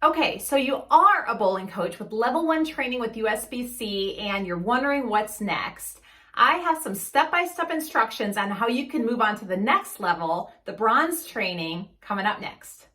Okay, so you are a bowling coach with level 1 training with USBC and you're wondering what's next. I have some step-by-step instructions on how you can move on to the next level, the bronze training, coming up next.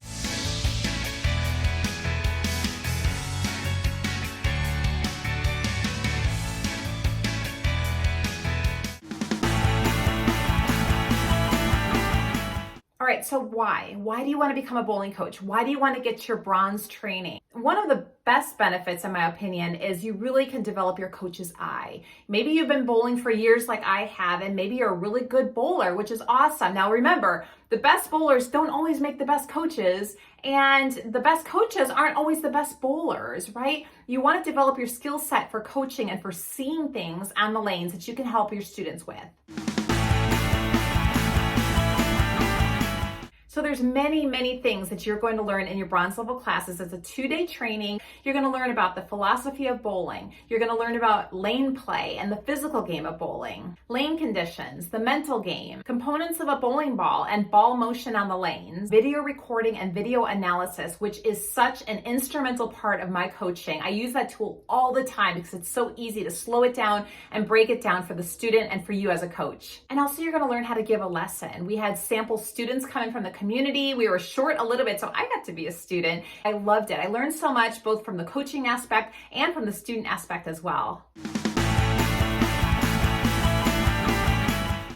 All right, so why? Why do you want to become a bowling coach? Why do you want to get your bronze training? One of the best benefits, in my opinion, is you really can develop your coach's eye. Maybe you've been bowling for years like I have, and maybe you're a really good bowler, which is awesome. Now remember, the best bowlers don't always make the best coaches, and the best coaches aren't always the best bowlers, right? You want to develop your skill set for coaching and for seeing things on the lanes that you can help your students with. So there's many things that you're going to learn in your bronze level classes. It's a 2-day training. You're going to learn about the philosophy of bowling. You're going to learn about lane play and the physical game of bowling, lane conditions, the mental game, components of a bowling ball and ball motion on the lanes, video recording and video analysis, which is such an instrumental part of my coaching. I use that tool all the time because it's so easy to slow it down and break it down for the student and for you as a coach. And also you're going to learn how to give a lesson. We had sample students coming from the community. We were short a little bit, so I got to be a student. I loved it. I learned so much, both from the coaching aspect and from the student aspect as well.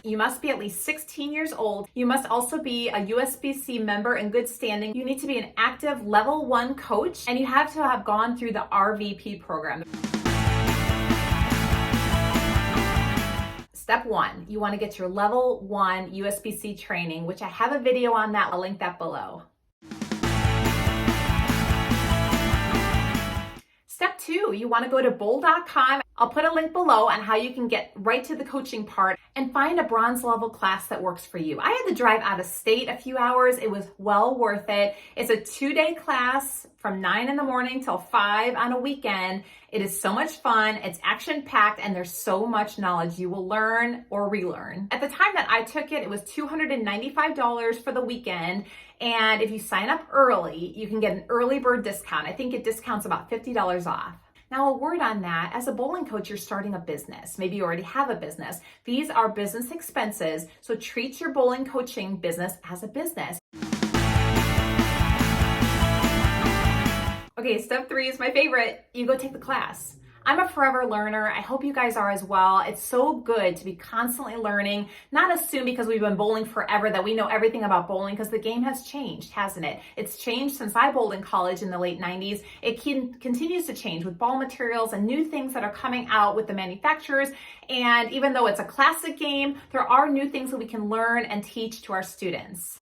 You must be at least 16 years old. You must also be a USBC member in good standing. You need to be an active level 1 coach, and you have to have gone through the RVP program. Step 1, you want to get your level 1 USBC training, which I have a video on that. I'll link that below. Step 2, you want to go to bowl.com. I'll put a link below on how you can get right to the coaching part and find a bronze level class that works for you. I had to drive out of state a few hours. It was well worth it. It's a 2-day class from 9 in the morning till 5 on a weekend. It is so much fun. It's action-packed and there's so much knowledge you will learn or relearn. At the time that I took it, it was $295 for the weekend. And if you sign up early, you can get an early bird discount. I think it discounts about $50 off. Now, a word on that, as a bowling coach, you're starting a business. Maybe you already have a business. These are business expenses, so treat your bowling coaching business as a business. Okay, step 3 is my favorite. You go take the class. I'm a forever learner. I hope you guys are as well. It's so good to be constantly learning, not assume because we've been bowling forever that we know everything about bowling, because the game has changed, hasn't it? It's changed since I bowled in college in the late 90s. It continues to change with ball materials and new things that are coming out with the manufacturers. And even though it's a classic game, there are new things that we can learn and teach to our students.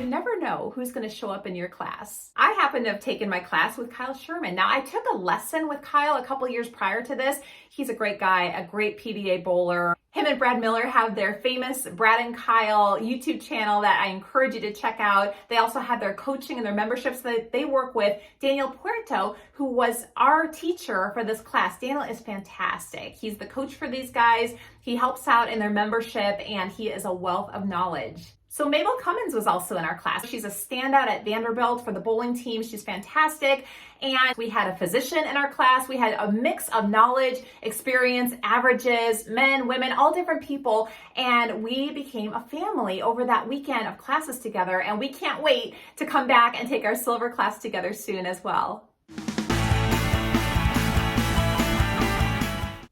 You never know who's going to show up in your class. I happen to have taken my class with Kyle Sherman. Now, I took a lesson with Kyle a couple years prior to this. He's a great guy, a great PBA bowler. Him and Brad Miller have their famous Brad and Kyle YouTube channel that I encourage you to check out. They also have their coaching and their memberships that they work with. Daniel Puerto, who was our teacher for this class. Daniel is fantastic. He's the coach for these guys. He helps out in their membership, and he is a wealth of knowledge. So Mabel Cummins was also in our class. She's a standout at Vanderbilt for the bowling team. She's fantastic. And we had a physician in our class. We had a mix of knowledge, experience, averages, men, women, all different people. And we became a family over that weekend of classes together. And we can't wait to come back and take our silver class together soon as well.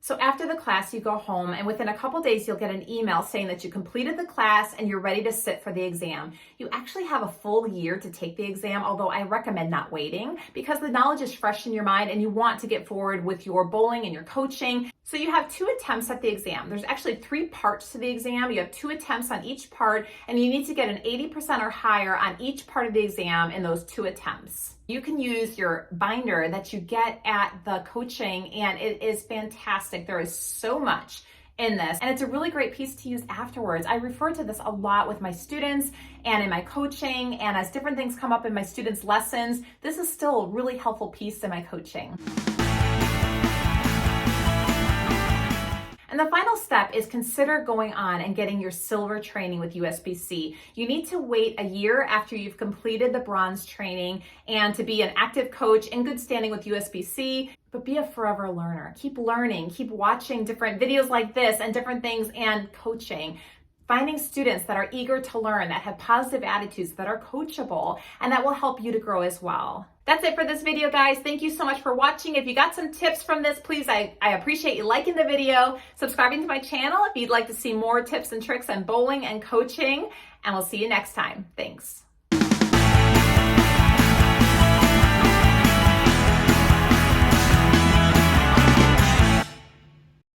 So after the class, you go home, and within a couple days, you'll get an email saying that you completed the class and you're ready to sit for the exam. You actually have a full year to take the exam, although I recommend not waiting because the knowledge is fresh in your mind and you want to get forward with your bowling and your coaching. So you have 2 attempts at the exam. There's actually 3 parts to the exam. You have 2 attempts on each part, and you need to get an 80% or higher on each part of the exam in those 2 attempts. You can use your binder that you get at the coaching, and it is fantastic. There is so much in this, and it's a really great piece to use afterwards. I refer to this a lot with my students and in my coaching, and as different things come up in my students' lessons, this is still a really helpful piece in my coaching. And the final step is consider going on and getting your silver training with USBC. You need to wait a year after you've completed the bronze training and to be an active coach in good standing with USBC, but be a forever learner. Keep learning, keep watching different videos like this and different things and coaching. Finding students that are eager to learn, that have positive attitudes, that are coachable, and that will help you to grow as well. That's it for this video, guys. Thank you so much for watching. If you got some tips from this, please, I appreciate you liking the video, subscribing to my channel if you'd like to see more tips and tricks on bowling and coaching, and we'll see you next time. Thanks.